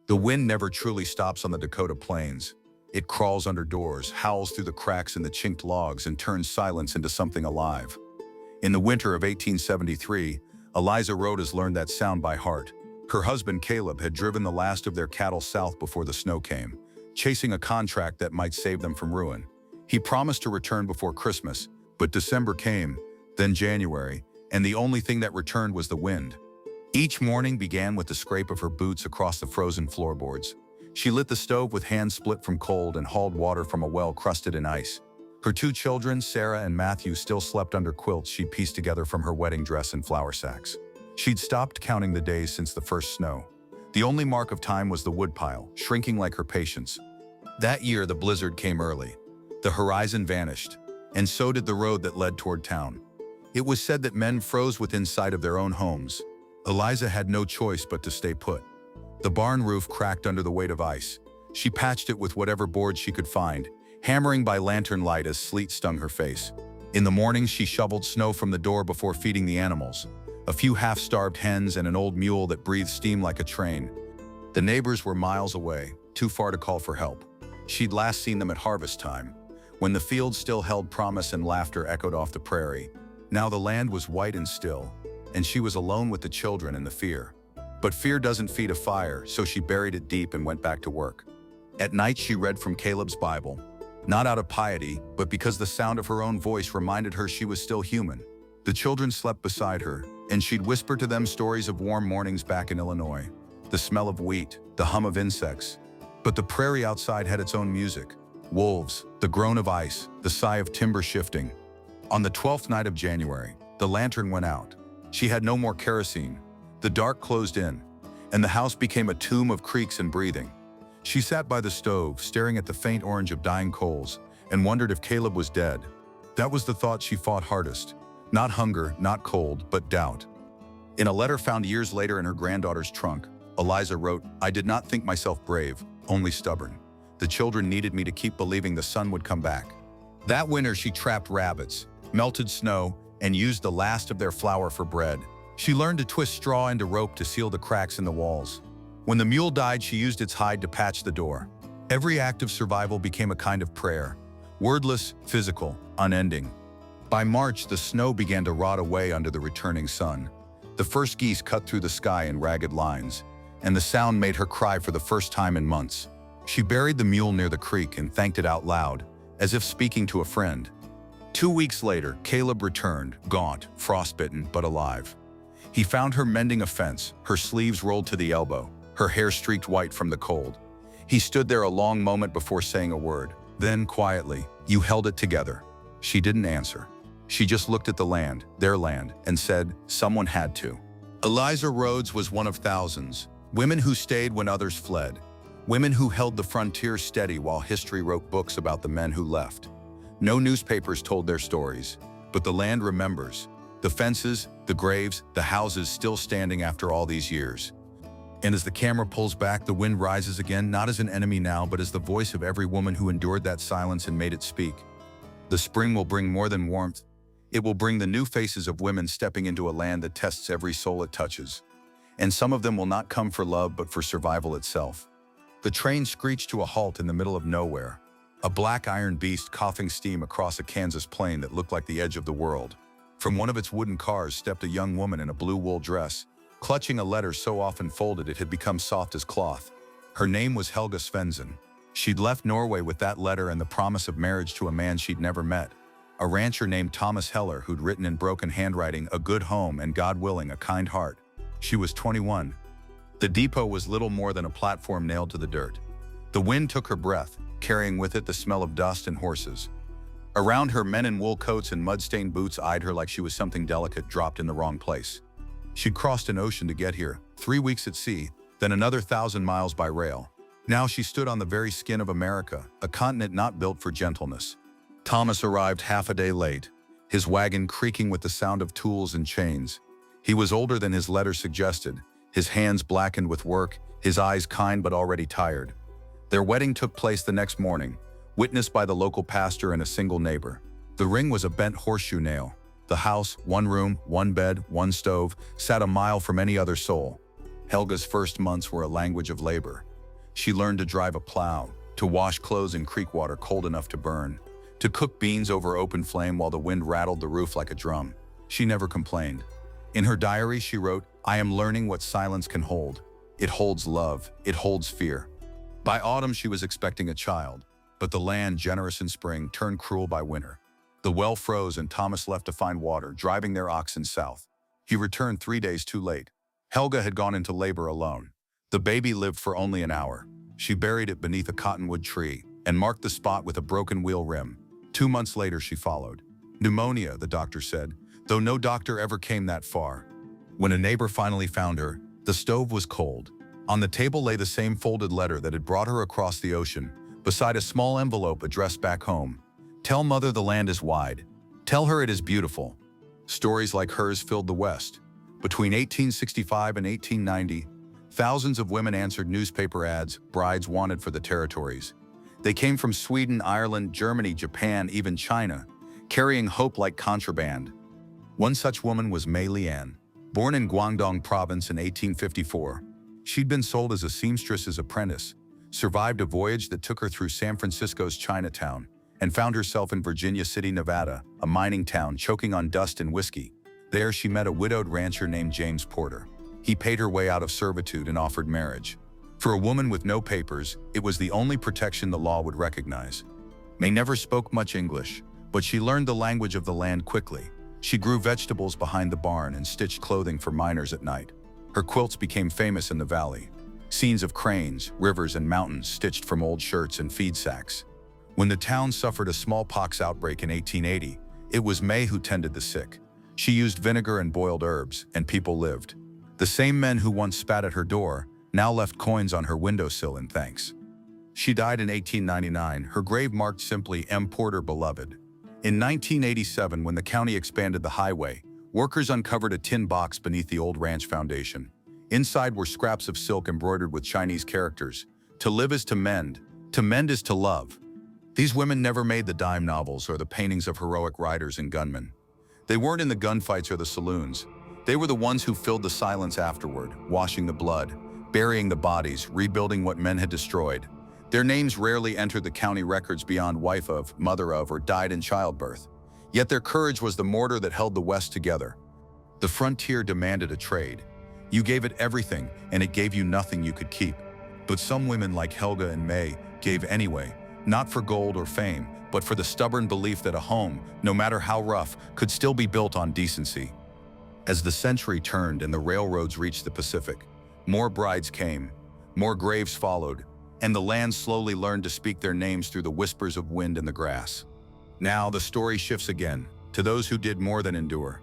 The wind never truly stops on the Dakota plains. It crawls under doors, howls through the cracks in the chinked logs, and turns silence into something alive. In the winter of 1873, Eliza Rhodes learned that sound by heart. Her husband Caleb had driven the last of their cattle south before the snow came, chasing a contract that might save them from ruin. He promised to return before Christmas, but December came, then January, and the only thing that returned was the wind. Each morning began with the scrape of her boots across the frozen floorboards. She lit the stove with hands split from cold and hauled water from a well crusted in ice. Her two children, Sarah and Matthew, still slept under quilts she'd pieced together from her wedding dress and flour sacks. She'd stopped counting the days since the first snow. The only mark of time was the woodpile, shrinking like her patience. That year, the blizzard came early. The horizon vanished, and so did the road that led toward town. It was said that men froze within sight of their own homes. Eliza had no choice but to stay put. The barn roof cracked under the weight of ice. She patched it with whatever board she could find, hammering by lantern light as sleet stung her face. In the mornings, she shoveled snow from the door before feeding the animals. A few half-starved hens and an old mule that breathed steam like a train. The neighbors were miles away, too far to call for help. She'd last seen them at harvest time, when the fields still held promise and laughter echoed off the prairie. Now the land was white and still, and she was alone with the children and the fear. But fear doesn't feed a fire, so she buried it deep and went back to work. At night, she read from Caleb's Bible, not out of piety, but because the sound of her own voice reminded her she was still human. The children slept beside her, and she'd whisper to them stories of warm mornings back in Illinois, the smell of wheat, the hum of insects. But the prairie outside had its own music. Wolves, the groan of ice, the sigh of timber shifting. On the 12th night of January, the lantern went out. She had no more kerosene. The dark closed in, and the house became a tomb of creaks and breathing. She sat by the stove, staring at the faint orange of dying coals, and wondered if Caleb was dead. That was the thought she fought hardest. Not hunger, not cold, but doubt. In a letter found years later in her granddaughter's trunk, Eliza wrote, "I did not think myself brave, only stubborn. The children needed me to keep believing the sun would come back." That winter, she trapped rabbits, melted snow, and used the last of their flour for bread. She learned to twist straw into rope to seal the cracks in the walls. When the mule died, she used its hide to patch the door. Every act of survival became a kind of prayer, wordless, physical, unending. By March, the snow began to rot away under the returning sun. The first geese cut through the sky in ragged lines, and the sound made her cry for the first time in months. She buried the mule near the creek and thanked it out loud, as if speaking to a friend. 2 weeks later, Caleb returned, gaunt, frostbitten, but alive. He found her mending a fence, her sleeves rolled to the elbow, her hair streaked white from the cold. He stood there a long moment before saying a word. Then, quietly, "You held it together." She didn't answer. She just looked at the land, their land, and said, "Someone had to." Eliza Rhodes was one of thousands, women who stayed when others fled, women who held the frontier steady while history wrote books about the men who left. No newspapers told their stories, but the land remembers. The fences, the graves, the houses still standing after all these years. And as the camera pulls back, the wind rises again, not as an enemy now, but as the voice of every woman who endured that silence and made it speak. The spring will bring more than warmth. It will bring the new faces of women stepping into a land that tests every soul it touches. And some of them will not come for love, but for survival itself. The train screeched to a halt in the middle of nowhere, a black iron beast coughing steam across a Kansas plain that looked like the edge of the world. From one of its wooden cars stepped a young woman in a blue wool dress, clutching a letter so often folded it had become soft as cloth. Her name was Helga Svensson. She'd left Norway with that letter and the promise of marriage to a man she'd never met, a rancher named Thomas Heller who'd written in broken handwriting, "A good home and, God willing, a kind heart." She was 21. The depot was little more than a platform nailed to the dirt. The wind took her breath, carrying with it the smell of dust and horses. Around her, men in wool coats and mud-stained boots eyed her like she was something delicate dropped in the wrong place. She'd crossed an ocean to get here, 3 weeks at sea, then another 1,000 miles by rail. Now she stood on the very skin of America, a continent not built for gentleness. Thomas arrived half a day late, his wagon creaking with the sound of tools and chains. He was older than his letter suggested, his hands blackened with work, his eyes kind but already tired. Their wedding took place the next morning, witnessed by the local pastor and a single neighbor. The ring was a bent horseshoe nail. The house, one room, one bed, one stove, sat a mile from any other soul. Helga's first months were a language of labor. She learned to drive a plow, to wash clothes in creek water cold enough to burn, to cook beans over open flame while the wind rattled the roof like a drum. She never complained. In her diary, she wrote, "I am learning what silence can hold. It holds love, it holds fear." By autumn, she was expecting a child, but the land, generous in spring, turned cruel by winter. The well froze and Thomas left to find water, driving their oxen south. He returned 3 days too late. Helga had gone into labor alone. The baby lived for only an hour. She buried it beneath a cottonwood tree and marked the spot with a broken wheel rim. 2 months later, she followed. Pneumonia, the doctor said, though no doctor ever came that far. When a neighbor finally found her, the stove was cold. On the table lay the same folded letter that had brought her across the ocean, beside a small envelope addressed back home. "Tell mother the land is wide. Tell her it is beautiful." Stories like hers filled the West. Between 1865 and 1890, thousands of women answered newspaper ads, brides wanted for the territories. They came from Sweden, Ireland, Germany, Japan, even China, carrying hope like contraband. One such woman was Mei Lian. Born in Guangdong province in 1854, she'd been sold as a seamstress's apprentice, survived a voyage that took her through San Francisco's Chinatown, and found herself in Virginia City, Nevada, a mining town choking on dust and whiskey. There she met a widowed rancher named James Porter. He paid her way out of servitude and offered marriage. For a woman with no papers, it was the only protection the law would recognize. May never spoke much English, but she learned the language of the land quickly. She grew vegetables behind the barn and stitched clothing for miners at night. Her quilts became famous in the valley. Scenes of cranes, rivers, and mountains stitched from old shirts and feed sacks. When the town suffered a smallpox outbreak in 1880, it was May who tended the sick. She used vinegar and boiled herbs, and people lived. The same men who once spat at her door now left coins on her windowsill in thanks. She died in 1899, her grave marked simply M. Porter Beloved. In 1987, when the county expanded the highway, workers uncovered a tin box beneath the old ranch foundation. Inside were scraps of silk embroidered with Chinese characters. "To live is to mend is to love." These women never made the dime novels or the paintings of heroic riders and gunmen. They weren't in the gunfights or the saloons. They were the ones who filled the silence afterward, washing the blood, burying the bodies, rebuilding what men had destroyed. Their names rarely entered the county records beyond wife of, mother of, or died in childbirth. Yet their courage was the mortar that held the West together. The frontier demanded a trade. You gave it everything, and it gave you nothing you could keep. But some women like Helga and May gave anyway, not for gold or fame, but for the stubborn belief that a home, no matter how rough, could still be built on decency. As the century turned and the railroads reached the Pacific, more brides came, more graves followed, and the land slowly learned to speak their names through the whispers of wind in the grass. Now the story shifts again, to those who did more than endure.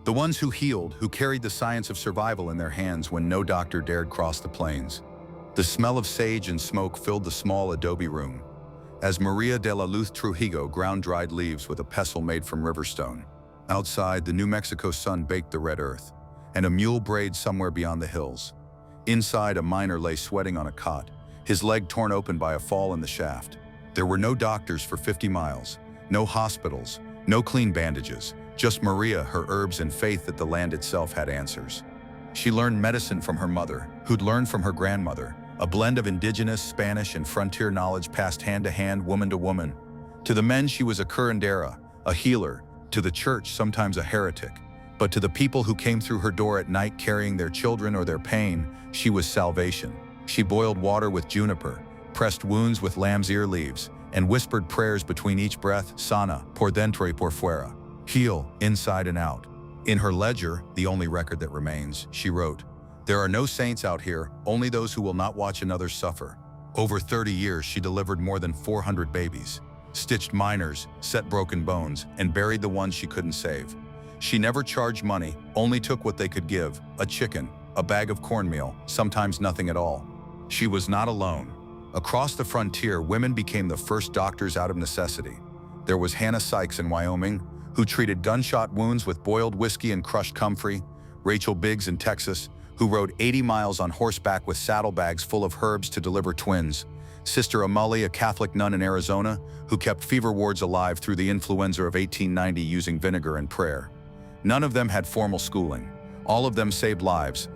The ones who healed, who carried the science of survival in their hands when no doctor dared cross the plains. The smell of sage and smoke filled the small adobe room, as Maria de la Luz Trujillo ground dried leaves with a pestle made from riverstone. Outside, the New Mexico sun baked the red earth, and a mule brayed somewhere beyond the hills. Inside, a miner lay sweating on a cot, his leg torn open by a fall in the shaft. There were no doctors for 50 miles, no hospitals, no clean bandages, just Maria, her herbs, and faith that the land itself had answers. She learned medicine from her mother, who'd learned from her grandmother, a blend of indigenous, Spanish, and frontier knowledge passed hand to hand, woman to woman. To the men, she was a curandera, a healer. To the church, sometimes a heretic. But to the people who came through her door at night carrying their children or their pain, she was salvation. She boiled water with juniper, pressed wounds with lamb's ear leaves, and whispered prayers between each breath, sana, por dentro y por fuera, heal, inside and out. In her ledger, the only record that remains, she wrote, "There are no saints out here, only those who will not watch another suffer." Over 30 years, she delivered more than 400 babies, stitched miners, set broken bones, and buried the ones she couldn't save. She never charged money, only took what they could give, a chicken, a bag of cornmeal, sometimes nothing at all. She was not alone. Across the frontier, women became the first doctors out of necessity. There was Hannah Sykes in Wyoming, who treated gunshot wounds with boiled whiskey and crushed comfrey, Rachel Biggs in Texas, who rode 80 miles on horseback with saddlebags full of herbs to deliver twins, Sister Amali, a Catholic nun in Arizona, who kept fever wards alive through the influenza of 1890 using vinegar and prayer. None of them had formal schooling. All of them saved lives.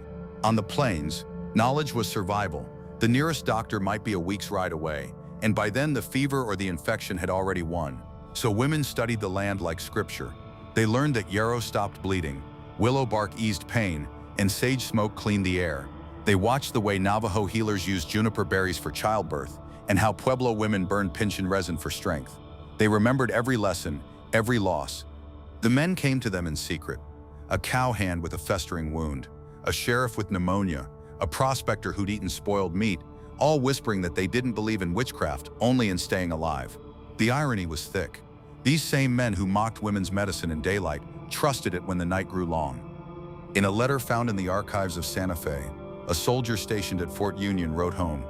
On the plains, knowledge was survival, The nearest doctor might be a week's ride away, and by then the fever or the infection had already won. So women studied the land like scripture. They learned that yarrow stopped bleeding, willow bark eased pain, and sage smoke cleaned the air. They watched the way Navajo healers used juniper berries for childbirth, and how Pueblo women burned pinchin resin for strength. They remembered every lesson, every loss. The men came to them in secret. A cowhand with a festering wound, a sheriff with pneumonia, a prospector who'd eaten spoiled meat, all whispering that they didn't believe in witchcraft, only in staying alive. The irony was thick. These same men who mocked women's medicine in daylight trusted it when the night grew long. In a letter found in the archives of Santa Fe, a soldier stationed at Fort Union wrote home,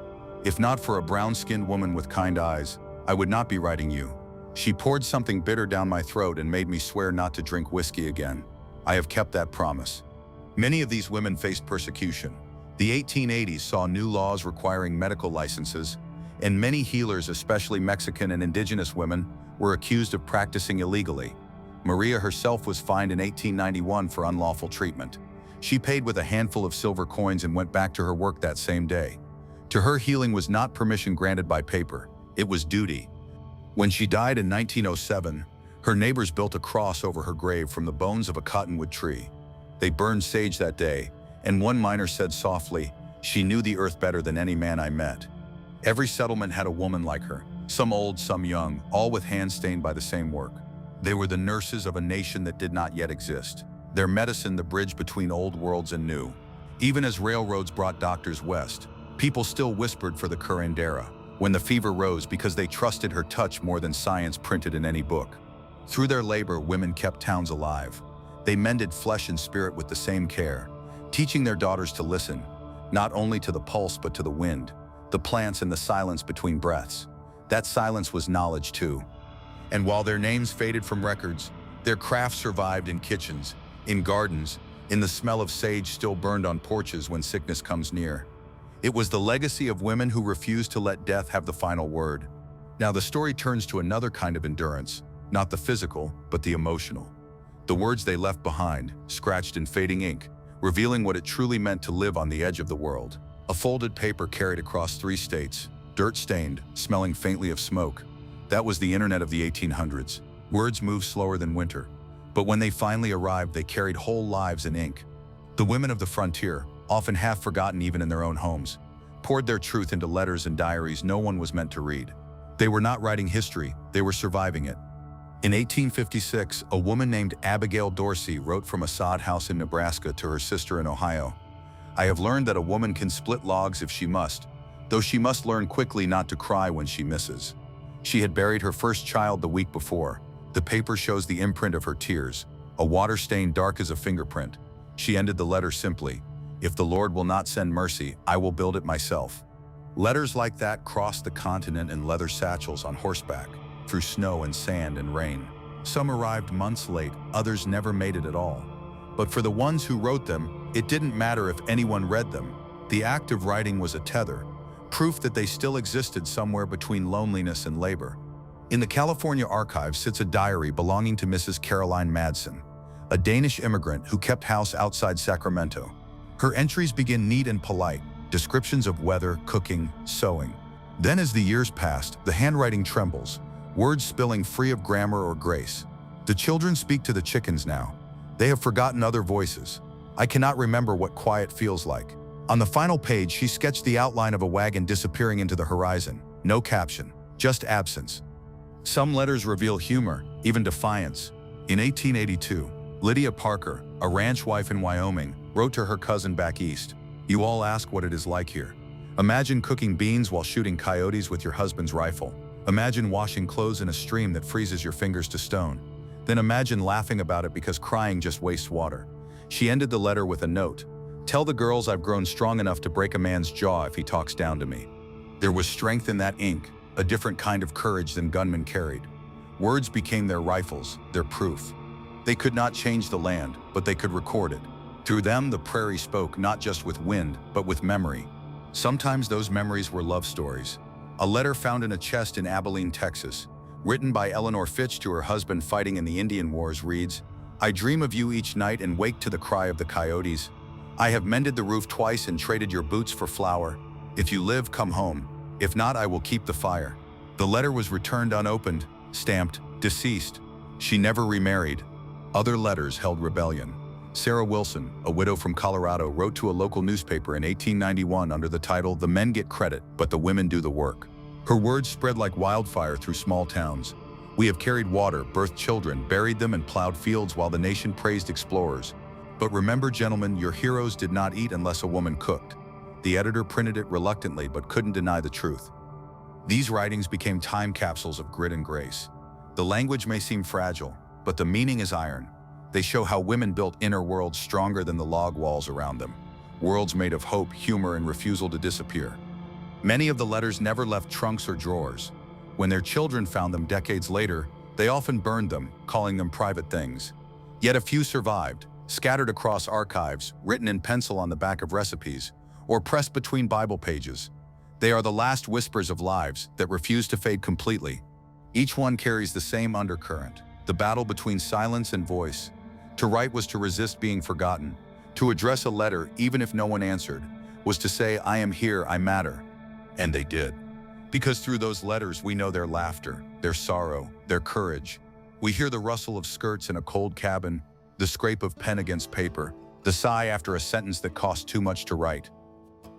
"If not for a brown-skinned woman with kind eyes, I would not be writing you. She poured something bitter down my throat and made me swear not to drink whiskey again. I have kept that promise." Many of these women faced persecution. The 1880s saw new laws requiring medical licenses, and many healers, especially Mexican and indigenous women, were accused of practicing illegally. Maria herself was fined in 1891 for unlawful treatment. She paid with a handful of silver coins and went back to her work that same day. To her, healing was not permission granted by paper, it was duty. When she died in 1907, her neighbors built a cross over her grave from the bones of a cottonwood tree. They burned sage that day, and one miner said softly, "She knew the earth better than any man I met." Every settlement had a woman like her, some old, some young, all with hands stained by the same work. They were the nurses of a nation that did not yet exist, their medicine the bridge between old worlds and new. Even as railroads brought doctors west, people still whispered for the curandera when the fever rose because they trusted her touch more than science printed in any book. Through their labor, women kept towns alive. They mended flesh and spirit with the same care, teaching their daughters to listen, not only to the pulse but to the wind, the plants and the silence between breaths. That silence was knowledge too. And while their names faded from records, their craft survived in kitchens, in gardens, in the smell of sage still burned on porches when sickness comes near. It was the legacy of women who refused to let death have the final word. Now the story turns to another kind of endurance, not the physical, but the emotional. The words they left behind, scratched in fading ink, revealing what it truly meant to live on the edge of the world. A folded paper carried across 3 states, dirt-stained, smelling faintly of smoke. That was the internet of the 1800s. Words moved slower than winter, but when they finally arrived, they carried whole lives in ink. The women of the frontier, often half forgotten even in their own homes, poured their truth into letters and diaries no one was meant to read. They were not writing history, they were surviving it. In 1856, a woman named Abigail Dorsey wrote from a sod house in Nebraska to her sister in Ohio, "I have learned that a woman can split logs if she must, though she must learn quickly not to cry when she misses." She had buried her first child the week before. The paper shows the imprint of her tears, a water stain dark as a fingerprint. She ended the letter simply, "If the Lord will not send mercy, I will build it myself." Letters like that crossed the continent in leather satchels on horseback, through snow and sand and rain. Some arrived months late, others never made it at all. But for the ones who wrote them, it didn't matter if anyone read them. The act of writing was a tether, proof that they still existed somewhere between loneliness and labor. In the California archives sits a diary belonging to Mrs. Caroline Madsen, a Danish immigrant who kept house outside Sacramento. Her entries begin neat and polite, descriptions of weather, cooking, sewing. Then as the years passed, the handwriting trembles, words spilling free of grammar or grace. The children speak to the chickens now. They have forgotten other voices. I cannot remember what quiet feels like. On the final page, she sketched the outline of a wagon disappearing into the horizon. No caption, just absence. Some letters reveal humor, even defiance. In 1882, Lydia Parker, a ranch wife in Wyoming, wrote to her cousin back east, "You all ask what it is like here. Imagine cooking beans while shooting coyotes with your husband's rifle. Imagine washing clothes in a stream that freezes your fingers to stone. Then imagine laughing about it because crying just wastes water." She ended the letter with a note, "Tell the girls I've grown strong enough to break a man's jaw if he talks down to me." There was strength in that ink, a different kind of courage than gunmen carried. Words became their rifles, their proof. They could not change the land, but they could record it. Through them, the prairie spoke not just with wind, but with memory. Sometimes those memories were love stories. A letter found in a chest in Abilene, Texas, written by Eleanor Fitch to her husband fighting in the Indian Wars, reads, "I dream of you each night and wake to the cry of the coyotes. I have mended the roof twice and traded your boots for flour. If you live, come home. If not, I will keep the fire. The letter was returned unopened, stamped, deceased. She never remarried. Other letters held rebellion. Sarah Wilson, a widow from Colorado, wrote to a local newspaper in 1891 under the title, "The men get credit, but the women do the work." Her words spread like wildfire through small towns. "We have carried water, birthed children, buried them, and plowed fields while the nation praised explorers. But remember, gentlemen, your heroes did not eat unless a woman cooked." The editor printed it reluctantly but couldn't deny the truth. These writings became time capsules of grit and grace. The language may seem fragile, but the meaning is iron. They show how women built inner worlds stronger than the log walls around them. Worlds made of hope, humor, and refusal to disappear. Many of the letters never left trunks or drawers. When their children found them decades later, they often burned them, calling them private things. Yet a few survived, scattered across archives, written in pencil on the back of recipes, or pressed between Bible pages. They are the last whispers of lives that refuse to fade completely. Each one carries the same undercurrent, the battle between silence and voice. To write was to resist being forgotten. To address a letter, even if no one answered, was to say, "I am here, I matter." And they did. Because through those letters, we know their laughter, their sorrow, their courage. We hear the rustle of skirts in a cold cabin, the scrape of pen against paper, the sigh after a sentence that cost too much to write.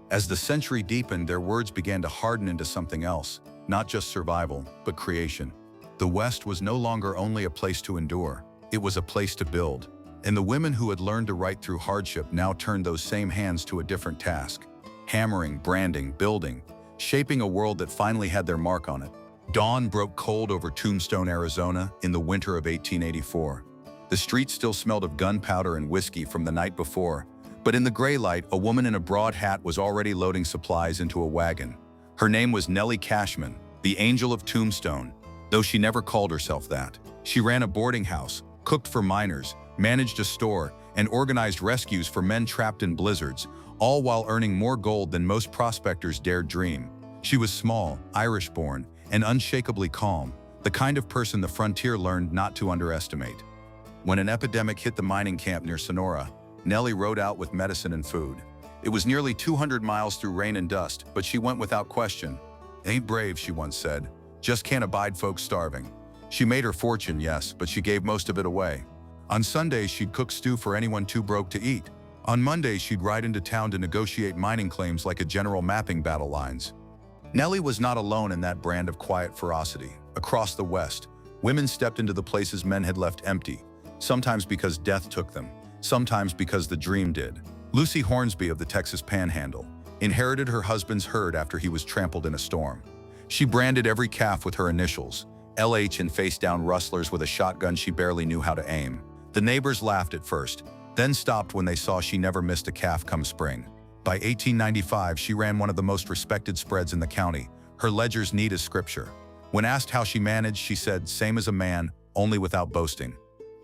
As the century deepened, their words began to harden into something else, not just survival, but creation. The West was no longer only a place to endure, it was a place to build. And the women who had learned to write through hardship now turned those same hands to a different task. Hammering, branding, building, shaping a world that finally had their mark on it. Dawn broke cold over Tombstone, Arizona, in the winter of 1884. The streets still smelled of gunpowder and whiskey from the night before, but in the gray light, a woman in a broad hat was already loading supplies into a wagon. Her name was Nellie Cashman, the Angel of Tombstone, though she never called herself that. She ran a boarding house, cooked for miners, managed a store, and organized rescues for men trapped in blizzards, all while earning more gold than most prospectors dared dream. She was small, Irish-born, and unshakably calm, the kind of person the frontier learned not to underestimate. When an epidemic hit the mining camp near Sonora, Nellie rode out with medicine and food. It was nearly 200 miles through rain and dust, but she went without question. "Ain't brave," she once said. "Just can't abide folks starving." She made her fortune, yes, but she gave most of it away. On Sundays, she'd cook stew for anyone too broke to eat. On Mondays, she'd ride into town to negotiate mining claims like a general mapping battle lines. Nellie was not alone in that brand of quiet ferocity. Across the West, women stepped into the places men had left empty, sometimes because death took them, sometimes because the dream did. Lucy Hornsby of the Texas Panhandle inherited her husband's herd after he was trampled in a storm. She branded every calf with her initials, LH, and faced down rustlers with a shotgun she barely knew how to aim. The neighbors laughed at first, then stopped when they saw she never missed a calf come spring. By 1895, she ran one of the most respected spreads in the county, her ledgers neat as scripture. When asked how she managed, she said, "Same as a man, only without boasting."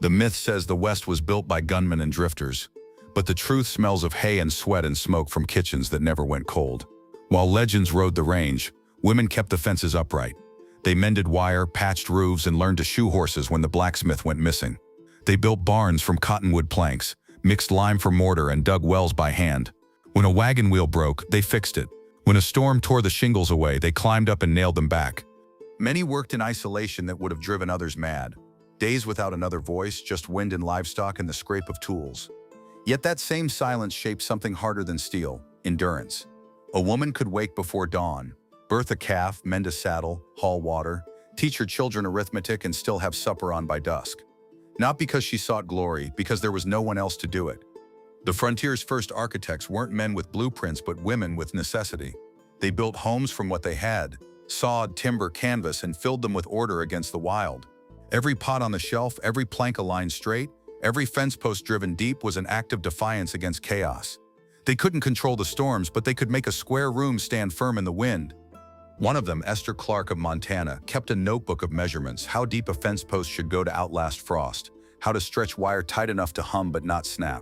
The myth says the West was built by gunmen and drifters, but the truth smells of hay and sweat and smoke from kitchens that never went cold. While legends rode the range, women kept the fences upright. They mended wire, patched roofs, and learned to shoe horses when the blacksmith went missing. They built barns from cottonwood planks, mixed lime for mortar, and dug wells by hand. When a wagon wheel broke, they fixed it. When a storm tore the shingles away, they climbed up and nailed them back. Many worked in isolation that would have driven others mad. Days without another voice, just wind and livestock and the scrape of tools. Yet that same silence shaped something harder than steel: endurance. A woman could wake before dawn, birth a calf, mend a saddle, haul water, teach her children arithmetic, and still have supper on by dusk. Not because she sought glory, because there was no one else to do it. The frontier's first architects weren't men with blueprints, but women with necessity. They built homes from what they had, sawed timber, canvas, and filled them with order against the wild. Every pot on the shelf, every plank aligned straight, every fence post driven deep was an act of defiance against chaos. They couldn't control the storms, but they could make a square room stand firm in the wind. One of them, Esther Clark of Montana, kept a notebook of measurements: how deep a fence post should go to outlast frost, how to stretch wire tight enough to hum but not snap.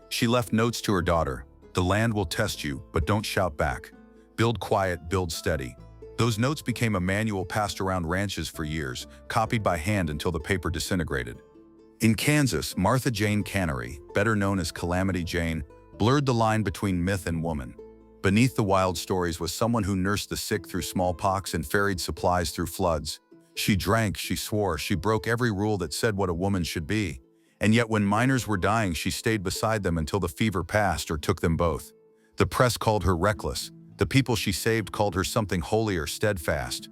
She left notes to her daughter: "The land will test you, but don't shout back. Build quiet, build steady." Those notes became a manual passed around ranches for years, copied by hand until the paper disintegrated. In Kansas, Martha Jane Cannery, better known as Calamity Jane, blurred the line between myth and woman. Beneath the wild stories was someone who nursed the sick through smallpox and ferried supplies through floods. She drank, she swore, she broke every rule that said what a woman should be. And yet when miners were dying, she stayed beside them until the fever passed or took them both. The press called her reckless. The people she saved called her something holy or steadfast.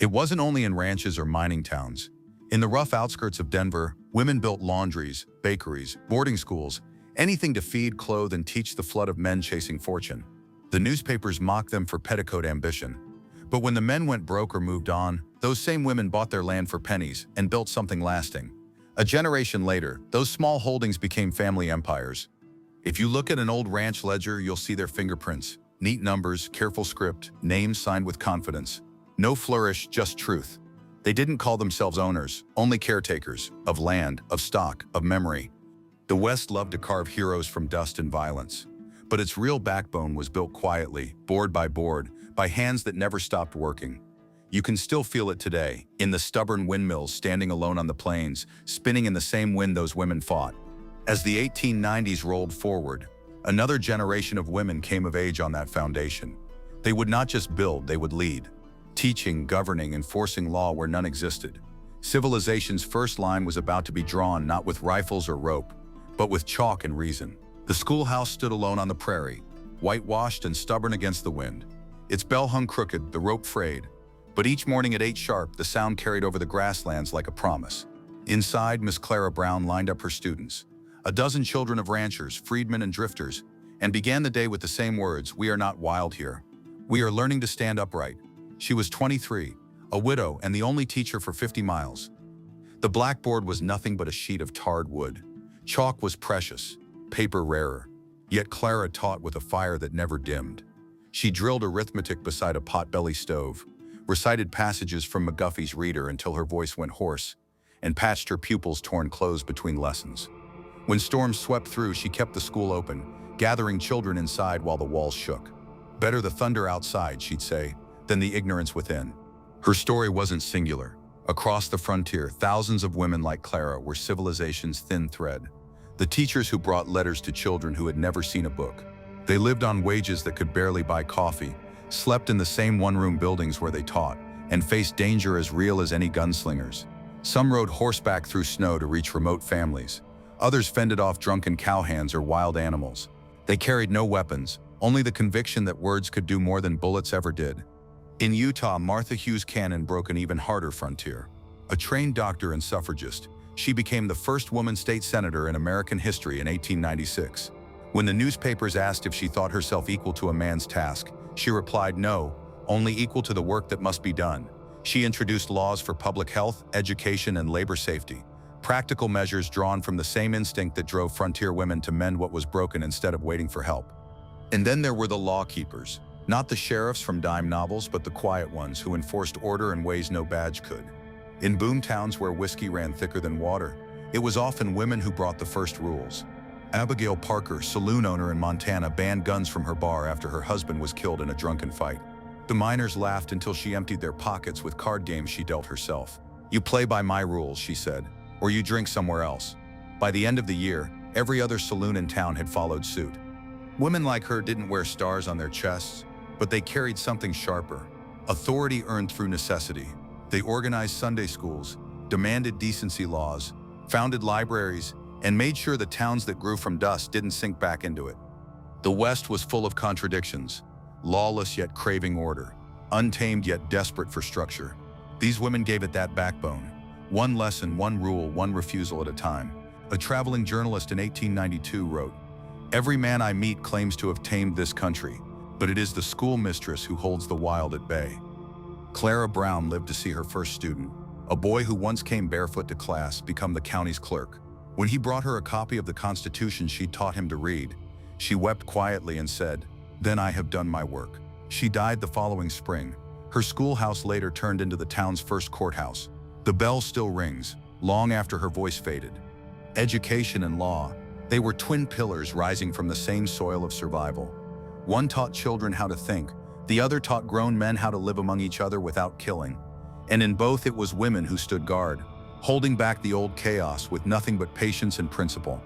It wasn't only in ranches or mining towns. In the rough outskirts of Denver, women built laundries, bakeries, boarding schools, anything to feed, clothe, and teach the flood of men chasing fortune. The newspapers mocked them for petticoat ambition. But when the men went broke or moved on, those same women bought their land for pennies and built something lasting. A generation later, those small holdings became family empires. If you look at an old ranch ledger, you'll see their fingerprints. Neat numbers, careful script, names signed with confidence. No flourish, just truth. They didn't call themselves owners, only caretakers, of land, of stock, of memory. The West loved to carve heroes from dust and violence. But its real backbone was built quietly, board, by hands that never stopped working. You can still feel it today, in the stubborn windmills standing alone on the plains, spinning in the same wind those women fought. As the 1890s rolled forward, another generation of women came of age on that foundation. They would not just build, they would lead. Teaching, governing, enforcing law where none existed. Civilization's first line was about to be drawn not with rifles or rope, but with chalk and reason. The schoolhouse stood alone on the prairie, whitewashed and stubborn against the wind. Its bell hung crooked, the rope frayed. But each morning at 8 sharp, the sound carried over the grasslands like a promise. Inside, Miss Clara Brown lined up her students, a dozen children of ranchers, freedmen, and drifters, and began the day with the same words: "We are not wild here. We are learning to stand upright." She was 23, a widow, and the only teacher for 50 miles. The blackboard was nothing but a sheet of tarred wood. Chalk was precious, paper rarer. Yet Clara taught with a fire that never dimmed. She drilled arithmetic beside a potbelly stove, recited passages from McGuffey's Reader until her voice went hoarse, and patched her pupils' torn clothes between lessons. When storms swept through, she kept the school open, gathering children inside while the walls shook. "Better the thunder outside," she'd say, "than the ignorance within." Her story wasn't singular. Across the frontier, thousands of women like Clara were civilization's thin thread. The teachers who brought letters to children who had never seen a book. They lived on wages that could barely buy coffee, slept in the same one-room buildings where they taught, and faced danger as real as any gunslingers. Some rode horseback through snow to reach remote families. Others fended off drunken cowhands or wild animals. They carried no weapons, only the conviction that words could do more than bullets ever did. In Utah, Martha Hughes Cannon broke an even harder frontier. A trained doctor and suffragist, she became the first woman state senator in American history in 1896. When the newspapers asked if she thought herself equal to a man's task, she replied no, only equal to the work that must be done. She introduced laws for public health, education, and labor safety, practical measures drawn from the same instinct that drove frontier women to mend what was broken instead of waiting for help. And then there were the law keepers, not the sheriffs from dime novels, but the quiet ones who enforced order in ways no badge could. In boom towns where whiskey ran thicker than water, it was often women who brought the first rules. Abigail Parker, saloon owner in Montana, banned guns from her bar after her husband was killed in a drunken fight. The miners laughed until she emptied their pockets with card games she dealt herself. "You play by my rules," she said, "or you drink somewhere else." By the end of the year, every other saloon in town had followed suit. Women like her didn't wear stars on their chests, but they carried something sharper: authority earned through necessity. They organized Sunday schools, demanded decency laws, founded libraries, and made sure the towns that grew from dust didn't sink back into it. The West was full of contradictions, lawless yet craving order, untamed yet desperate for structure. These women gave it that backbone. One lesson, one rule, one refusal at a time. A traveling journalist in 1892 wrote, "Every man I meet claims to have tamed this country, but it is the schoolmistress who holds the wild at bay." Clara Brown lived to see her first student, a boy who once came barefoot to class, become the county's clerk. When he brought her a copy of the Constitution she taught him to read, she wept quietly and said, "Then I have done my work." She died the following spring. Her schoolhouse later turned into the town's first courthouse. The bell still rings, long after her voice faded. Education and law, they were twin pillars rising from the same soil of survival. One taught children how to think, the other taught grown men how to live among each other without killing. And in both it was women who stood guard, holding back the old chaos with nothing but patience and principle.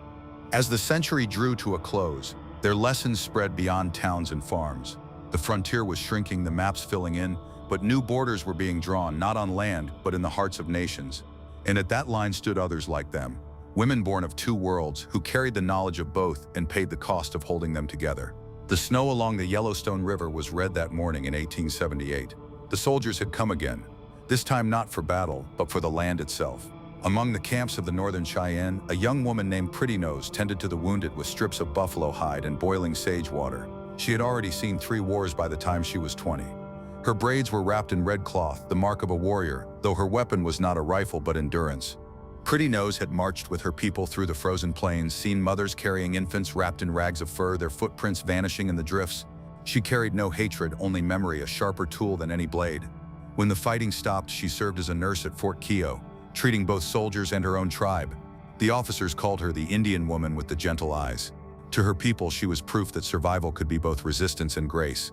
As the century drew to a close, their lessons spread beyond towns and farms. The frontier was shrinking, the maps filling in, but new borders were being drawn, not on land, but in the hearts of nations. And at that line stood others like them, women born of two worlds who carried the knowledge of both and paid the cost of holding them together. The snow along the Yellowstone River was red that morning in 1878. The soldiers had come again, this time not for battle, but for the land itself. Among the camps of the Northern Cheyenne, a young woman named Pretty Nose tended to the wounded with strips of buffalo hide and boiling sage water. She had already seen 3 wars by the time she was 20. Her braids were wrapped in red cloth, the mark of a warrior, though her weapon was not a rifle but endurance. Pretty Nose had marched with her people through the frozen plains, seen mothers carrying infants wrapped in rags of fur, their footprints vanishing in the drifts. She carried no hatred, only memory, a sharper tool than any blade. When the fighting stopped, she served as a nurse at Fort Keogh, treating both soldiers and her own tribe. The officers called her the Indian woman with the gentle eyes. To her people, she was proof that survival could be both resistance and grace.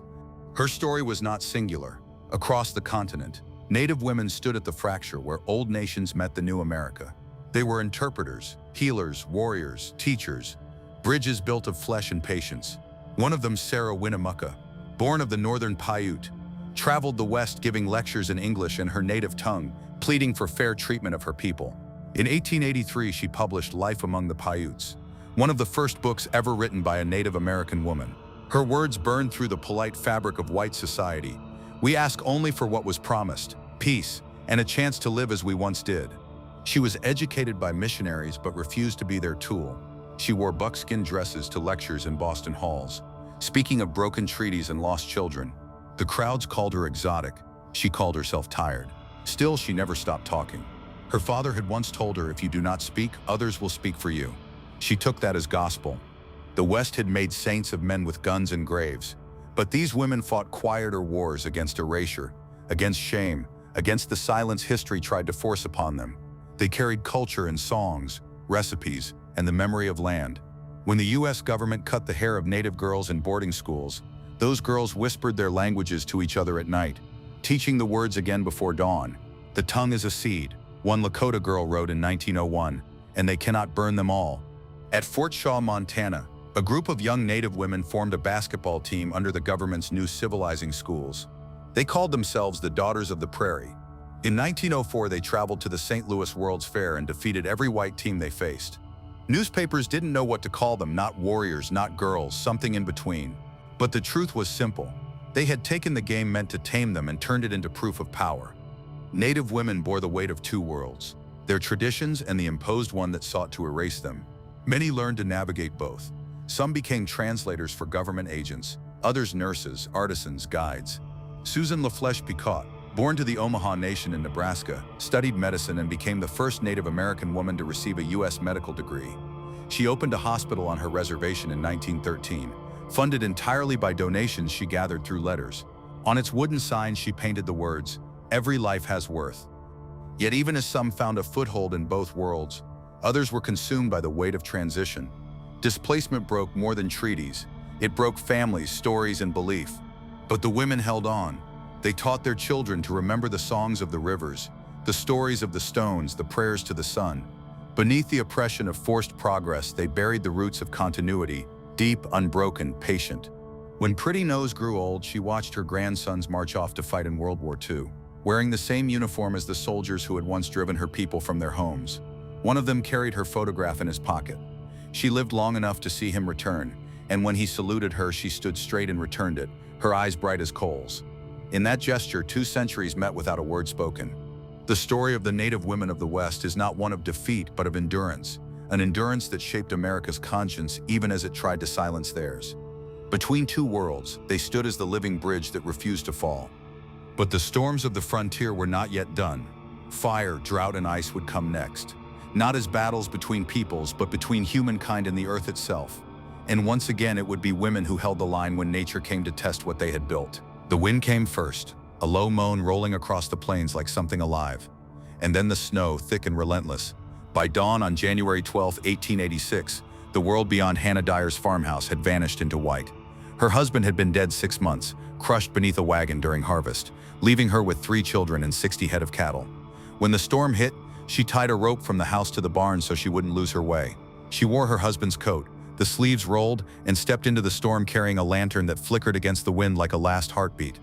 Her story was not singular. Across the continent, Native women stood at the fracture where old nations met the new America. They were interpreters, healers, warriors, teachers, bridges built of flesh and patience. One of them, Sarah Winnemucca, born of the northern Paiute, traveled the West giving lectures in English in her native tongue, pleading for fair treatment of her people. In 1883, she published Life Among the Paiutes, one of the first books ever written by a Native American woman. Her words burned through the polite fabric of white society. We ask only for what was promised, peace, and a chance to live as we once did. She was educated by missionaries but refused to be their tool. She wore buckskin dresses to lectures in Boston halls, speaking of broken treaties and lost children. The crowds called her exotic. She called herself tired. Still, she never stopped talking. Her father had once told her, if you do not speak, others will speak for you. She took that as gospel. The West had made saints of men with guns and graves, but these women fought quieter wars against erasure, against shame, against the silence history tried to force upon them. They carried culture in songs, recipes, and the memory of land. When the U.S. government cut the hair of Native girls in boarding schools, those girls whispered their languages to each other at night, teaching the words again before dawn. The tongue is a seed, one Lakota girl wrote in 1901, and they cannot burn them all. At Fort Shaw, Montana, a group of young Native women formed a basketball team under the government's new civilizing schools. They called themselves the Daughters of the Prairie. In 1904, they traveled to the St. Louis World's Fair and defeated every white team they faced. Newspapers didn't know what to call them, not warriors, not girls, something in between. But the truth was simple. They had taken the game meant to tame them and turned it into proof of power. Native women bore the weight of 2 worlds, their traditions and the imposed one that sought to erase them. Many learned to navigate both. Some became translators for government agents, others nurses, artisans, guides. Susan LaFlèche Picotte, born to the Omaha Nation in Nebraska, studied medicine and became the first Native American woman to receive a U.S. medical degree. She opened a hospital on her reservation in 1913, funded entirely by donations she gathered through letters. On its wooden sign, she painted the words, "Every life has worth." Yet even as some found a foothold in both worlds, others were consumed by the weight of transition. Displacement broke more than treaties. It broke families, stories, and belief. But the women held on. They taught their children to remember the songs of the rivers, the stories of the stones, the prayers to the sun. Beneath the oppression of forced progress, they buried the roots of continuity, deep, unbroken, patient. When Pretty Nose grew old, she watched her grandsons march off to fight in World War II, wearing the same uniform as the soldiers who had once driven her people from their homes. One of them carried her photograph in his pocket. She lived long enough to see him return, and when he saluted her, she stood straight and returned it, her eyes bright as coals. In that gesture, 2 centuries met without a word spoken. The story of the Native women of the West is not one of defeat, but of endurance, an endurance that shaped America's conscience even as it tried to silence theirs. Between 2 worlds, they stood as the living bridge that refused to fall. But the storms of the frontier were not yet done. Fire, drought, and ice would come next. Not as battles between peoples, but between humankind and the earth itself. And once again, it would be women who held the line when nature came to test what they had built. The wind came first, a low moan rolling across the plains like something alive. And then the snow, thick and relentless. By dawn on January 12, 1886, the world beyond Hannah Dyer's farmhouse had vanished into white. Her husband had been dead 6 months, crushed beneath a wagon during harvest, leaving her with 3 children and 60 head of cattle. When the storm hit, she tied a rope from the house to the barn so she wouldn't lose her way. She wore her husband's coat, The sleeves rolled and stepped into the storm carrying a lantern that flickered against the wind like a last heartbeat.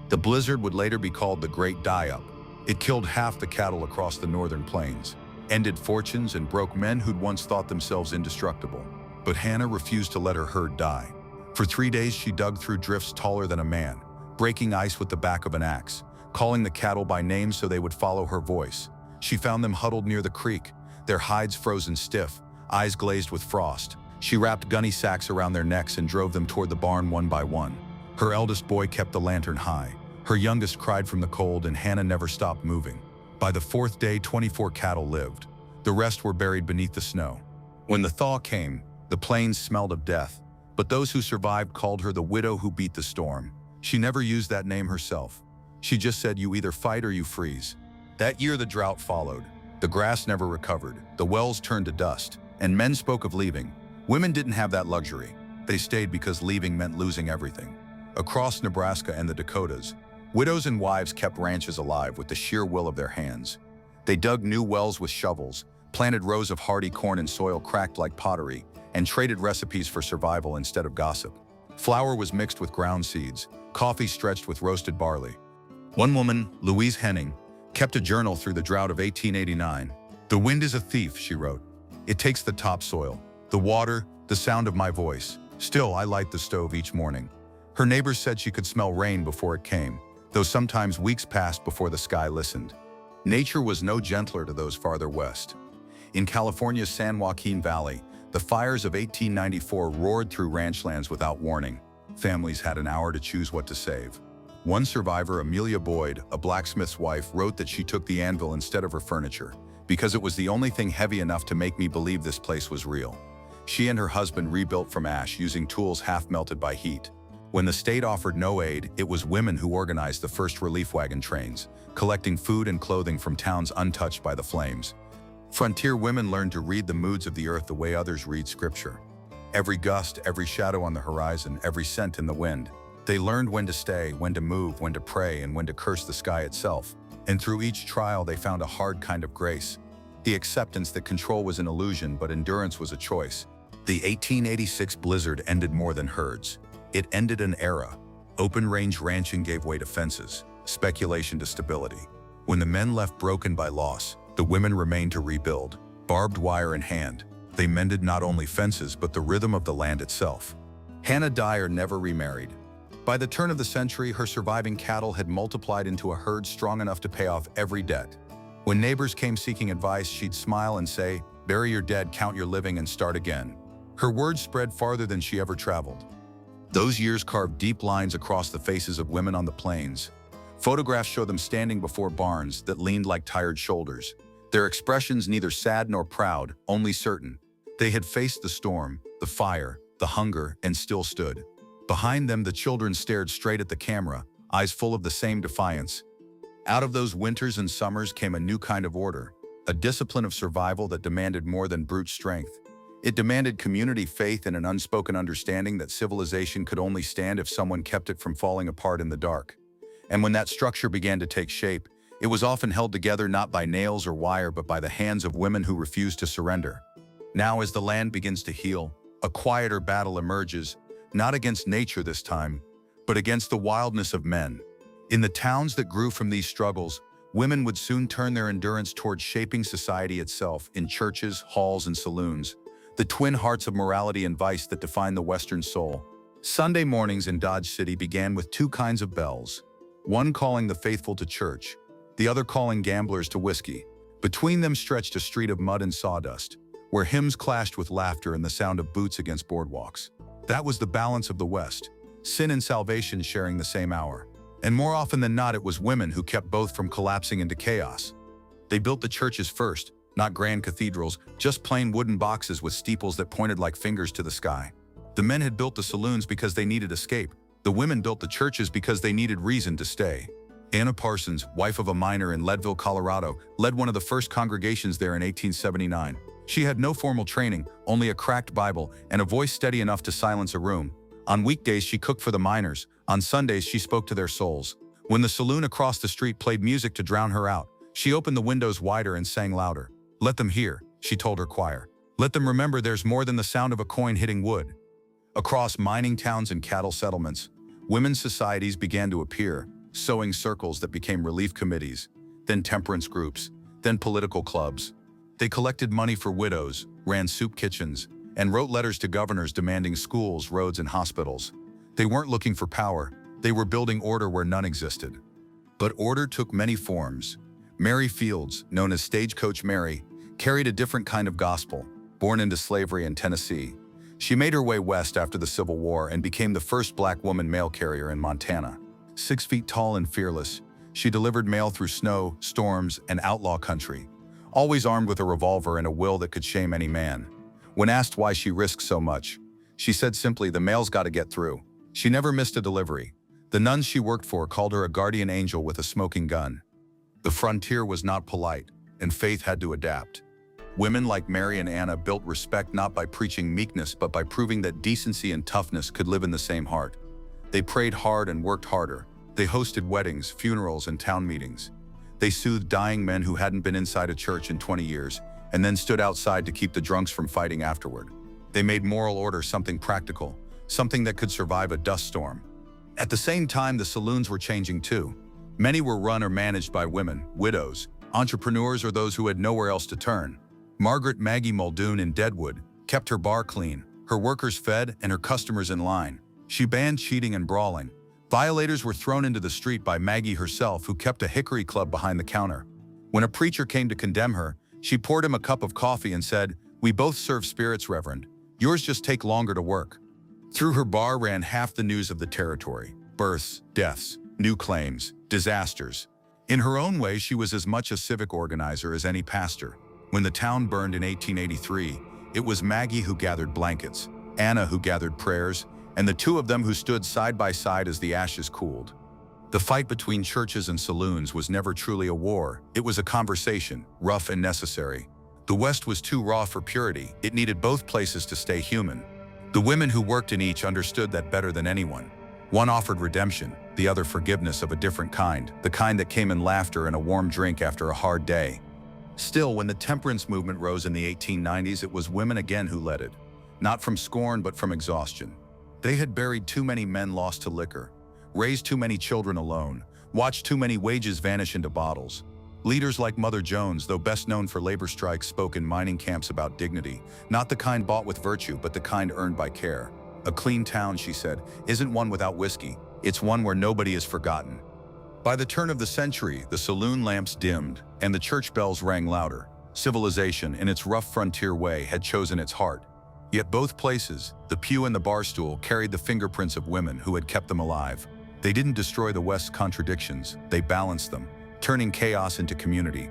The blizzard would later be called the Great Die-Up. It killed half the cattle across the northern plains, ended fortunes and broke men who'd once thought themselves indestructible. But Hannah refused to let her herd die. For 3 days she dug through drifts taller than a man, breaking ice with the back of an axe, calling the cattle by name so they would follow her voice. She found them huddled near the creek, their hides frozen stiff, eyes glazed with frost. She wrapped gunny sacks around their necks and drove them toward the barn one by one. Her eldest boy kept the lantern high. Her youngest cried from the cold, and Hannah never stopped moving. By the 4th day, 24 cattle lived. The rest were buried beneath the snow. When the thaw came, the plains smelled of death, but those who survived called her the widow who beat the storm. She never used that name herself. She just said, "You either fight or you freeze." That year the drought followed. The grass never recovered, the wells turned to dust, and men spoke of leaving. Women didn't have that luxury. They stayed because leaving meant losing everything. Across Nebraska and the Dakotas, widows and wives kept ranches alive with the sheer will of their hands. They dug new wells with shovels, planted rows of hardy corn in soil cracked like pottery, and traded recipes for survival instead of gossip. Flour was mixed with ground seeds, coffee stretched with roasted barley. One woman, Louise Henning, kept a journal through the drought of 1889. "The wind is a thief," she wrote. "It takes the topsoil, the water, the sound of my voice. Still, I light the stove each morning." Her neighbors said she could smell rain before it came, though sometimes weeks passed before the sky listened. Nature was no gentler to those farther west. In California's San Joaquin Valley, the fires of 1894 roared through ranchlands without warning. Families had an hour to choose what to save. One survivor, Amelia Boyd, a blacksmith's wife, wrote that she took the anvil instead of her furniture, because it was the only thing heavy enough to make me believe this place was real. She and her husband rebuilt from ash using tools half melted by heat. When the state offered no aid, it was women who organized the first relief wagon trains, collecting food and clothing from towns untouched by the flames. Frontier women learned to read the moods of the earth the way others read scripture. Every gust, every shadow on the horizon, every scent in the wind. They learned when to stay, when to move, when to pray, and when to curse the sky itself. And through each trial, they found a hard kind of grace. The acceptance that control was an illusion, but endurance was a choice. The 1886 blizzard ended more than herds. It ended an era. Open-range ranching gave way to fences, speculation to stability. When the men left broken by loss, the women remained to rebuild, barbed wire in hand. They mended not only fences, but the rhythm of the land itself. Hannah Dyer never remarried. By the turn of the century, her surviving cattle had multiplied into a herd strong enough to pay off every debt. When neighbors came seeking advice, she'd smile and say, "Bury your dead, count your living, and start again." Her words spread farther than she ever traveled. Those years carved deep lines across the faces of women on the plains. Photographs show them standing before barns that leaned like tired shoulders. Their expressions neither sad nor proud, only certain. They had faced the storm, the fire, the hunger, and still stood. Behind them, the children stared straight at the camera, eyes full of the same defiance. Out of those winters and summers came a new kind of order, a discipline of survival that demanded more than brute strength. It demanded community faith and an unspoken understanding that civilization could only stand if someone kept it from falling apart in the dark. And when that structure began to take shape, it was often held together not by nails or wire, but by the hands of women who refused to surrender. Now, as the land begins to heal, a quieter battle emerges, not against nature this time, but against the wildness of men. In the towns that grew from these struggles, women would soon turn their endurance towards shaping society itself in churches, halls, and saloons, the twin hearts of morality and vice that define the Western soul. Sunday mornings in Dodge City began with two kinds of bells, one calling the faithful to church, the other calling gamblers to whiskey. Between them stretched a street of mud and sawdust, where hymns clashed with laughter and the sound of boots against boardwalks. That was the balance of the West, sin and salvation sharing the same hour. And more often than not, it was women who kept both from collapsing into chaos. They built the churches first, not grand cathedrals, just plain wooden boxes with steeples that pointed like fingers to the sky. The men had built the saloons because they needed escape. The women built the churches because they needed reason to stay. Anna Parsons, wife of a miner in Leadville, Colorado, led one of the first congregations there in 1879. She had no formal training, only a cracked Bible and a voice steady enough to silence a room. On weekdays, she cooked for the miners. On Sundays, she spoke to their souls. When the saloon across the street played music to drown her out, she opened the windows wider and sang louder. "Let them hear," she told her choir. Let them remember there's more than the sound of a coin hitting wood. Across mining towns and cattle settlements, women's societies began to appear, sewing circles that became relief committees, then temperance groups, then political clubs. They collected money for widows, ran soup kitchens, and wrote letters to governors demanding schools, roads, and hospitals. They weren't looking for power, they were building order where none existed. But order took many forms. Mary Fields, known as Stagecoach Mary, carried a different kind of gospel. Born into slavery in Tennessee, she made her way west after the Civil War and became the first black woman mail carrier in Montana. 6 feet tall and fearless, she delivered mail through snow, storms, and outlaw country, always armed with a revolver and a will that could shame any man. When asked why she risked so much, she said simply, "The mail's got to get through." She never missed a delivery. The nuns she worked for called her a guardian angel with a smoking gun. The frontier was not polite, and faith had to adapt. Women like Mary and Anna built respect not by preaching meekness but by proving that decency and toughness could live in the same heart. They prayed hard and worked harder. They hosted weddings, funerals, and town meetings. They soothed dying men who hadn't been inside a church in 20 years and then stood outside to keep the drunks from fighting afterward. They made moral order something practical, something that could survive a dust storm. At the same time, the saloons were changing too. Many were run or managed by women, widows, entrepreneurs, or those who had nowhere else to turn. Margaret Maggie Muldoon in Deadwood kept her bar clean, her workers fed, and her customers in line. She banned cheating and brawling. Violators were thrown into the street by Maggie herself, who kept a hickory club behind the counter. When a preacher came to condemn her, she poured him a cup of coffee and said, "We both serve spirits, Reverend. Yours just take longer to work." Through her bar ran half the news of the territory: births, deaths, new claims, disasters. In her own way, she was as much a civic organizer as any pastor. When the town burned in 1883, it was Maggie who gathered blankets, Anna who gathered prayers, and the two of them who stood side by side as the ashes cooled. The fight between churches and saloons was never truly a war. It was a conversation, rough and necessary. The West was too raw for purity. It needed both places to stay human. The women who worked in each understood that better than anyone. One offered redemption, the other forgiveness of a different kind, the kind that came in laughter and a warm drink after a hard day. Still, when the temperance movement rose in the 1890s, it was women again who led it. Not from scorn, but from exhaustion. They had buried too many men lost to liquor, raised too many children alone, watched too many wages vanish into bottles. Leaders like Mother Jones, though best known for labor strikes, spoke in mining camps about dignity, not the kind bought with virtue, but the kind earned by care. "A clean town," she said, "isn't one without whiskey. It's one where nobody is forgotten." By the turn of the century, the saloon lamps dimmed and the church bells rang louder. Civilization, in its rough frontier way, had chosen its heart. Yet both places, the pew and the bar stool, carried the fingerprints of women who had kept them alive. They didn't destroy the West's contradictions, they balanced them, turning chaos into community.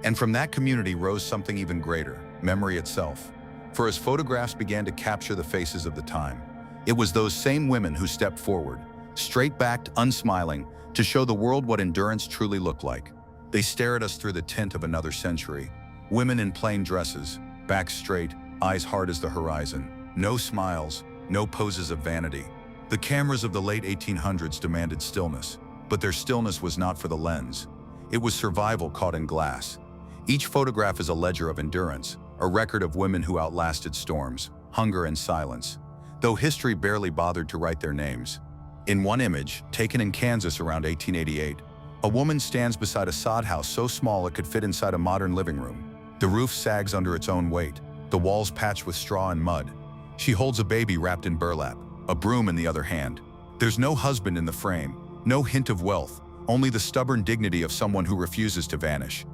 And from that community rose something even greater: memory itself. For as photographs began to capture the faces of the time, it was those same women who stepped forward, straight-backed, unsmiling, to show the world what endurance truly looked like. They stare at us through the tint of another century. Women in plain dresses, backs straight, eyes hard as the horizon. No smiles, no poses of vanity. The cameras of the late 1800s demanded stillness, but their stillness was not for the lens. It was survival caught in glass. Each photograph is a ledger of endurance, a record of women who outlasted storms, hunger, and silence, though history barely bothered to write their names. In one image, taken in Kansas around 1888, a woman stands beside a sod house so small it could fit inside a modern living room. The roof sags under its own weight, the walls patched with straw and mud. She holds a baby wrapped in burlap, a broom in the other hand. There's no husband in the frame, no hint of wealth, only the stubborn dignity of someone who refuses to vanish.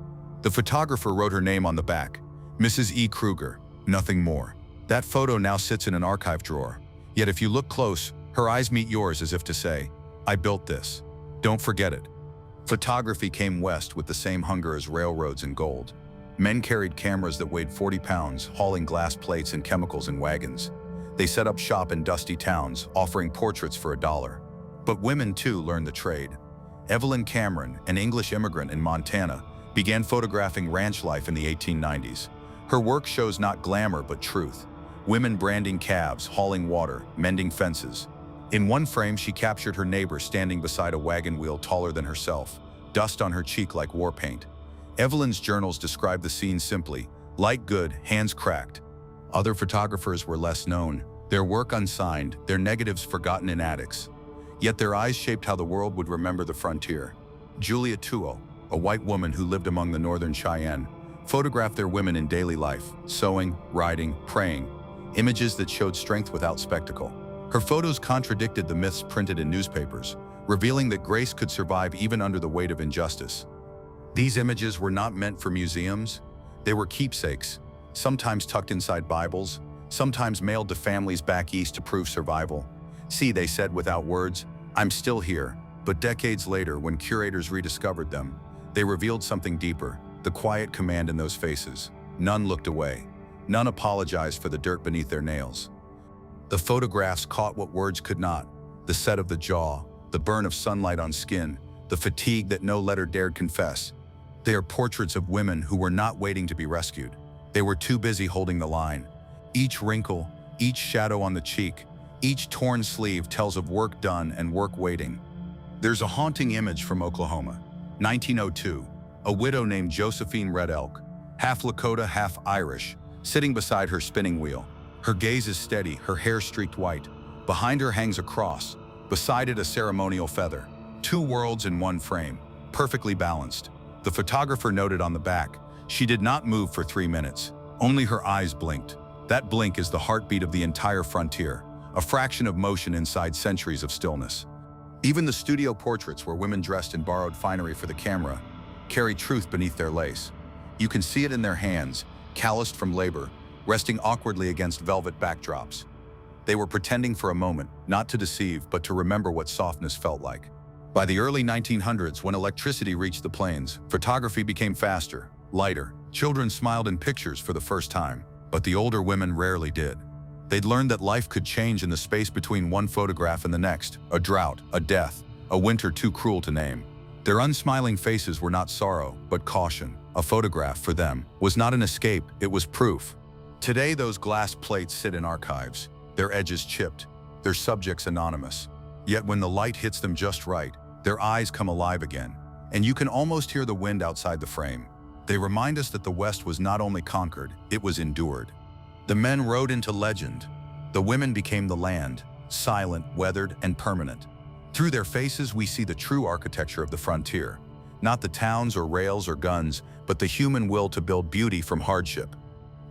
The photographer wrote her name on the back, Mrs. E. Kruger, nothing more. That photo now sits in an archive drawer. Yet if you look close, her eyes meet yours as if to say, "I built this. Don't forget it." Photography came west with the same hunger as railroads and gold. Men carried cameras that weighed 40 pounds, hauling glass plates and chemicals in wagons. They set up shop in dusty towns, offering portraits for $1. But women too learned the trade. Evelyn Cameron, an English immigrant in Montana, began photographing ranch life in the 1890s. Her work shows not glamour but truth. Women branding calves, hauling water, mending fences. In one frame, she captured her neighbor standing beside a wagon wheel taller than herself, dust on her cheek like war paint. Evelyn's journals describe the scene simply: light good, hands cracked. Other photographers were less known, their work unsigned, their negatives forgotten in attics. Yet their eyes shaped how the world would remember the frontier. Julia Tuo, a white woman who lived among the northern Cheyenne, photographed their women in daily life, sewing, riding, praying, images that showed strength without spectacle. Her photos contradicted the myths printed in newspapers, revealing that grace could survive even under the weight of injustice. These images were not meant for museums. They were keepsakes, sometimes tucked inside Bibles, sometimes mailed to families back east to prove survival. See, they said without words, I'm still here. But decades later, when curators rediscovered them, they revealed something deeper, the quiet command in those faces. None looked away. None apologized for the dirt beneath their nails. The photographs caught what words could not: the set of the jaw, the burn of sunlight on skin, the fatigue that no letter dared confess. They are portraits of women who were not waiting to be rescued. They were too busy holding the line. Each wrinkle, each shadow on the cheek, each torn sleeve tells of work done and work waiting. There's a haunting image from Oklahoma, 1902, a widow named Josephine Red Elk, half Lakota, half Irish, sitting beside her spinning wheel. Her gaze is steady, her hair streaked white. Behind her hangs a cross, beside it a ceremonial feather. Two worlds in one frame, perfectly balanced. The photographer noted on the back, she did not move for 3 minutes. Only her eyes blinked. That blink is the heartbeat of the entire frontier, a fraction of motion inside centuries of stillness. Even the studio portraits, where women dressed in borrowed finery for the camera, carry truth beneath their lace. You can see it in their hands, calloused from labor, resting awkwardly against velvet backdrops. They were pretending for a moment, not to deceive, but to remember what softness felt like. By the early 1900s, when electricity reached the plains, photography became faster, lighter. Children smiled in pictures for the first time, but the older women rarely did. They'd learned that life could change in the space between one photograph and the next: a drought, a death, a winter too cruel to name. Their unsmiling faces were not sorrow, but caution. A photograph, for them, was not an escape, it was proof. Today, those glass plates sit in archives, their edges chipped, their subjects anonymous. Yet when the light hits them just right, their eyes come alive again, and you can almost hear the wind outside the frame. They remind us that the West was not only conquered, it was endured. The men rode into legend. The women became the land, silent, weathered, and permanent. Through their faces, we see the true architecture of the frontier. Not the towns or rails or guns, but the human will to build beauty from hardship.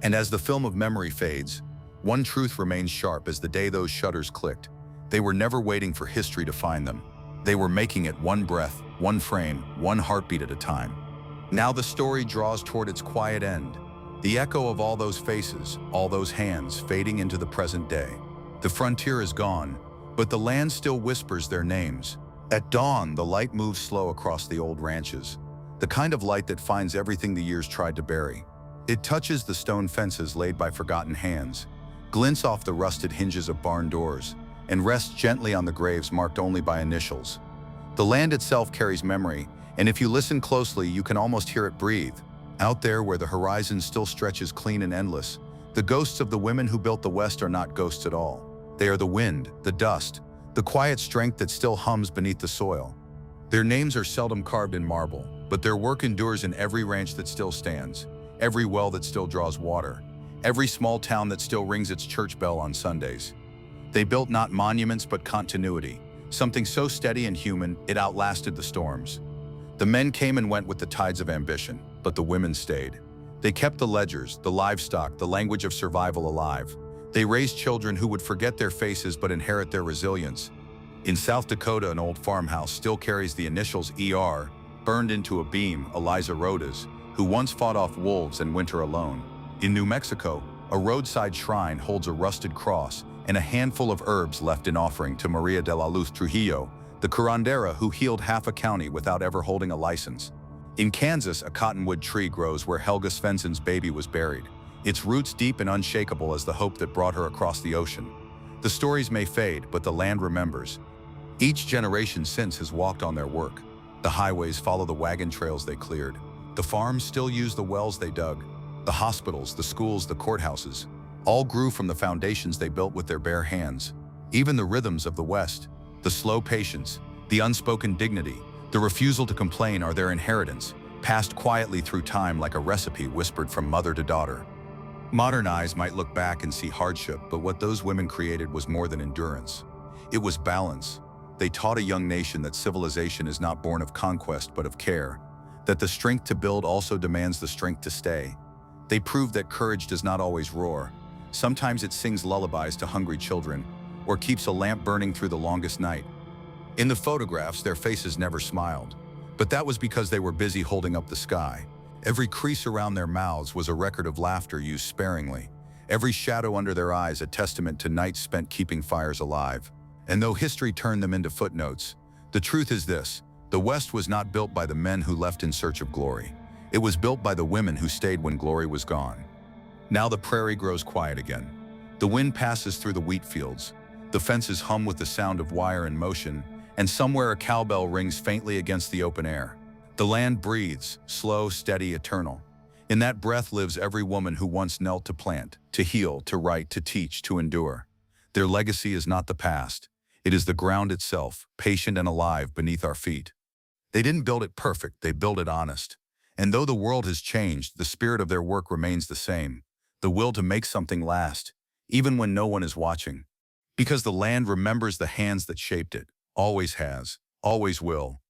And as the film of memory fades, one truth remains sharp as the day those shutters clicked. They were never waiting for history to find them. They were making it one breath, one frame, one heartbeat at a time. Now the story draws toward its quiet end. The echo of all those faces, all those hands, fading into the present day. The frontier is gone, but the land still whispers their names. At dawn, the light moves slow across the old ranches, the kind of light that finds everything the years tried to bury. It touches the stone fences laid by forgotten hands, glints off the rusted hinges of barn doors, and rests gently on the graves marked only by initials. The land itself carries memory, and if you listen closely, you can almost hear it breathe. Out there, where the horizon still stretches clean and endless, the ghosts of the women who built the West are not ghosts at all. They are the wind, the dust, the quiet strength that still hums beneath the soil. Their names are seldom carved in marble, but their work endures in every ranch that still stands, every well that still draws water, every small town that still rings its church bell on Sundays. They built not monuments but continuity, something so steady and human it outlasted the storms. The men came and went with the tides of ambition, but the women stayed. They kept the ledgers, the livestock, the language of survival alive. They raised children who would forget their faces but inherit their resilience. In South Dakota, an old farmhouse still carries the initials ER, burned into a beam, Eliza Rhodas, who once fought off wolves and winter alone. In New Mexico, a roadside shrine holds a rusted cross and a handful of herbs left in offering to Maria de la Luz Trujillo, the curandera who healed half a county without ever holding a license. In Kansas, a cottonwood tree grows where Helga Svensson's baby was buried, its roots deep and unshakable as the hope that brought her across the ocean. The stories may fade, but the land remembers. Each generation since has walked on their work. The highways follow the wagon trails they cleared. The farms still use the wells they dug. The hospitals, the schools, the courthouses, all grew from the foundations they built with their bare hands. Even the rhythms of the West, the slow patience, the unspoken dignity, the refusal to complain are their inheritance, passed quietly through time like a recipe whispered from mother to daughter. Modern eyes might look back and see hardship, but what those women created was more than endurance. It was balance. They taught a young nation that civilization is not born of conquest but of care, that the strength to build also demands the strength to stay. They proved that courage does not always roar. Sometimes it sings lullabies to hungry children, or keeps a lamp burning through the longest night. In the photographs, their faces never smiled, but that was because they were busy holding up the sky. Every crease around their mouths was a record of laughter used sparingly. Every shadow under their eyes a testament to nights spent keeping fires alive. And though history turned them into footnotes, the truth is this: the West was not built by the men who left in search of glory. It was built by the women who stayed when glory was gone. Now the prairie grows quiet again. The wind passes through the wheat fields. The fences hum with the sound of wire in motion, and somewhere a cowbell rings faintly against the open air. The land breathes, slow, steady, eternal. In that breath lives every woman who once knelt to plant, to heal, to write, to teach, to endure. Their legacy is not the past. It is the ground itself, patient and alive beneath our feet. They didn't build it perfect, they built it honest. And though the world has changed, the spirit of their work remains the same: the will to make something last, even when no one is watching. Because the land remembers the hands that shaped it, always has, always will.